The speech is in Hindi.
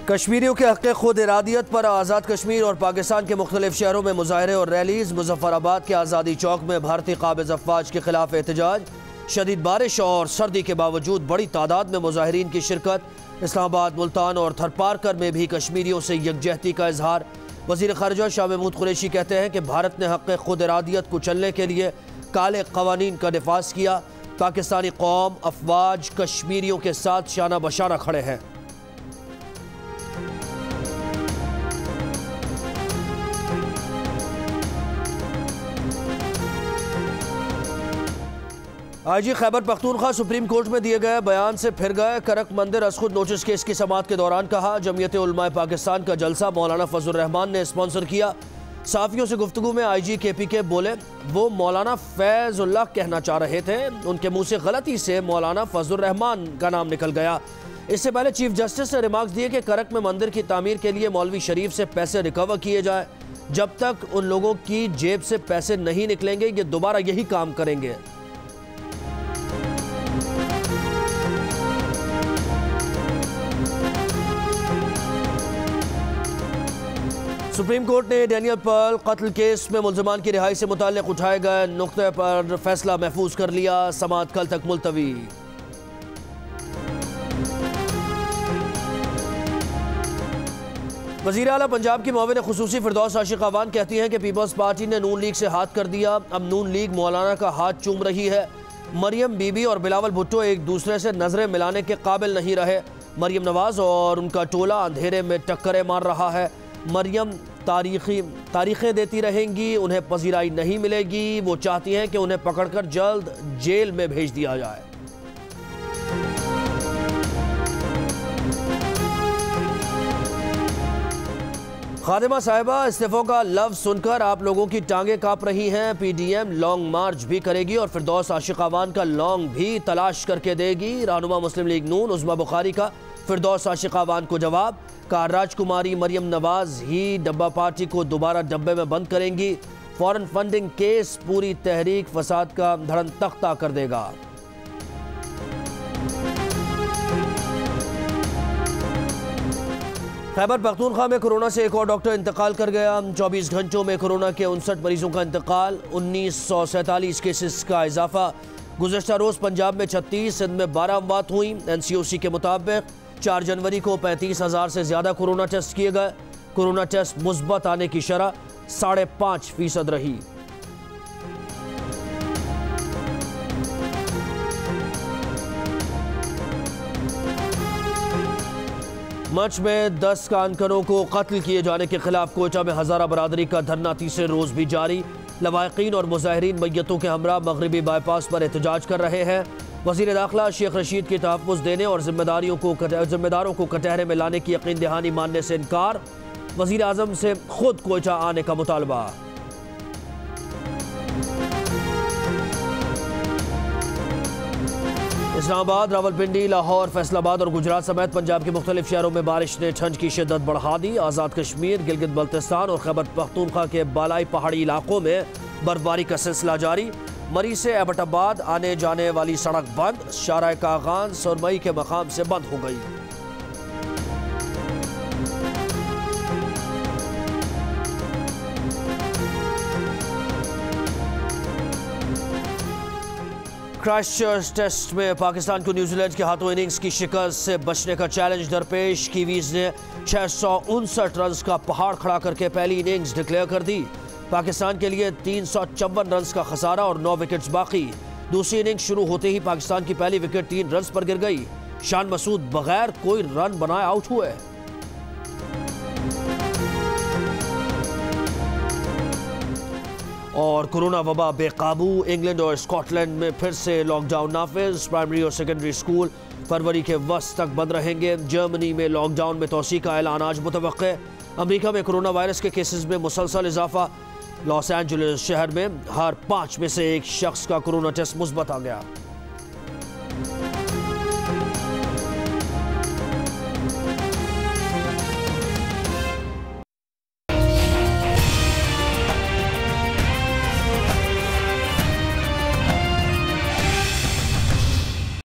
कश्मीरियों के हक़ खुद इरादियत पर आज़ाद कश्मीर और पाकिस्तान के मुख्तलिफ शहरों में मुजाहरे और रैलीज़। मुजफ्फराबाद के आज़ादी चौक में भारतीय काबिज़ अफ़वाज के खिलाफ एहतजाज। शदीद बारिश और सर्दी के बावजूद बड़ी तादाद में मुजाहिरीन की शिरकत। इस्लामाबाद, मुल्तान और थरपारकर में भी कश्मीरियों से यकजहती का इजहार। वज़ीर ख़ारिजा शाह महमूद कुरैशी कहते हैं कि भारत ने हक़ खुद इरादियत कुचलने के लिए काले क़वानीन का नफाज़ किया। पाकिस्तानी कौम अफ़वाज कश्मीरियों के साथ शाना बशाना खड़े हैं। IG Khyber Pakhtunkhwa supreme court में दिए गए बयान से फिर गए। करक मंदिर असखुद नोटिस केस की समाअत के दौरान कहा, जमीयत उलमाए पाकिस्तान का जलसा मौलाना फजलुर रहमान ने स्पॉन्सर किया। साफियों से गुफ्तगू में आईजी KPK बोले वो मौलाना फैजुल्लाह कहना चाह रहे थे, उनके मुंह से गलती से मौलाना फजलुर रहमान का नाम निकल गया। इससे पहले चीफ जस्टिस ने रिमार्क्स दिए कि करक में मंदिर की तामीर के लिए मौलवी शरीफ से पैसे रिकवर किए जाए। जब तक उन लोगों की जेब से पैसे नहीं निकलेंगे ये दोबारा यही काम करेंगे। सुप्रीम कोर्ट ने डैनियल पर्ल कत्ल केस में मुल्ज़िमान की रिहाई से मुताल्लिक़ उठाए गए नुक्ते पर फैसला महफूज कर लिया। समाअत कल तक मुलतवी। वज़ीर आला पंजाब की मुआविन खुसूसी फिरदौस आशिक़ अवान कहती हैं कि पीपल्स पार्टी ने नून लीग से हाथ कर दिया, अब नून लीग मौलाना का हाथ चूम रही है। मरियम बीबी और बिलावल भुट्टो एक दूसरे से नजरें मिलाने के काबिल नहीं रहे। मरियम नवाज और उनका टोला अंधेरे में टक्करें मार रहा है। मरियम तारीखें देती रहेंगी, उन्हें पजीराई नहीं मिलेगी। वो चाहती हैं कि उन्हें पकड़कर जल्द जेल में भेज दिया जाए। खादिमा साहिबा इस्तीफों का लफ्ज सुनकर आप लोगों की टांगें कांप रही हैं। PDM लॉन्ग मार्च भी करेगी और फिरदौस आशिक़ अवान का लॉन्ग भी तलाश करके देगी। रहनुमा मुस्लिम लीग नून उज़्मा बुखारी का फिरदौस आशिक़ अवान को जवाब। का राजकुमारी मरियम नवाज ही डब्बा पार्टी को दोबारा डब्बे में बंद करेंगी। फॉरेन फंडिंग केस पूरी तहरीक फसाद का धड़न तख्ता कर देगा। खैबर पख्तूनख्वा में कोरोना से एक और डॉक्टर इंतकाल कर गया। 24 घंटों में कोरोना के 59 मरीजों का इंतकाल। 1947 केसेस का इजाफा। गुज़श्ता रोज़ पंजाब में 36, सिंध में 12 अमवात हुई। NCOC के मुताबिक 4 जनवरी को 35,000 से ज़्यादा कोरोना टेस्ट किए गए। कोरोना टेस्ट मुस्बत आने की शरह 5.5% रही। मच में 10 कानकनों को कत्ल किए जाने के खिलाफ कोयटा में हज़ारा बरादरी का धरना तीसरे रोज़ भी जारी। लवाहिकीन और मुजाहिरीन मैयतों के हमरा मगरबी बाईपास पर एहतजाज कर रहे हैं। वज़ीर दाखिला शेख रशीद की तहफ़्फ़ुज़ देने और जिम्मेदारों को कटहरे में लाने की यकीन दहानी मानने से इनकार। वज़ीर आज़म से खुद कोयटा आने का मुतालबा। इस्लामाबाद, रावलपिंडी, लाहौर, फैसलाबाद और गुजरात समेत पंजाब के मुख्तलिफ शहरों में बारिश ने ठंड की शिद्दत बढ़ा दी। आज़ाद कश्मीर, गिलगित बल्तिस्तान और खैबर पख्तूनख्वा के बालाई पहाड़ी इलाकों में बर्फबारी का सिलसिला जारी। मरी से एबटाबाद आने जाने वाली सड़क बंद। शाहराह कागान सुरमई के मकाम से बंद हो गई। क्राइस्टचर्च टेस्ट में पाकिस्तान को न्यूजीलैंड के हाथों इनिंग्स की शिकस्त से बचने का चैलेंज दरपेश। कीवीज ने 659 रन का पहाड़ खड़ा करके पहली इनिंग्स डिक्लेयर कर दी। पाकिस्तान के लिए 354 रन का खसारा और 9 विकेट्स बाकी। दूसरी इनिंग्स शुरू होते ही पाकिस्तान की पहली विकेट 3 रन पर गिर गई। शान मसूद बगैर कोई रन बनाए आउट हुए। और कोरोना वबा बेकाबू। इंग्लैंड और स्कॉटलैंड में फिर से लॉकडाउन नाफिज। प्राइमरी और सेकेंडरी स्कूल फरवरी के वस्त तक बंद रहेंगे। जर्मनी में लॉकडाउन में तोसी का ऐलान आज मुतवक्के। अमेरिका में कोरोना वायरस के केसेस में मुसलसल इजाफा। लॉस एंजलिस शहर में हर 5 में से एक शख्स का कोरोना टेस्ट मुस्बत आ गया।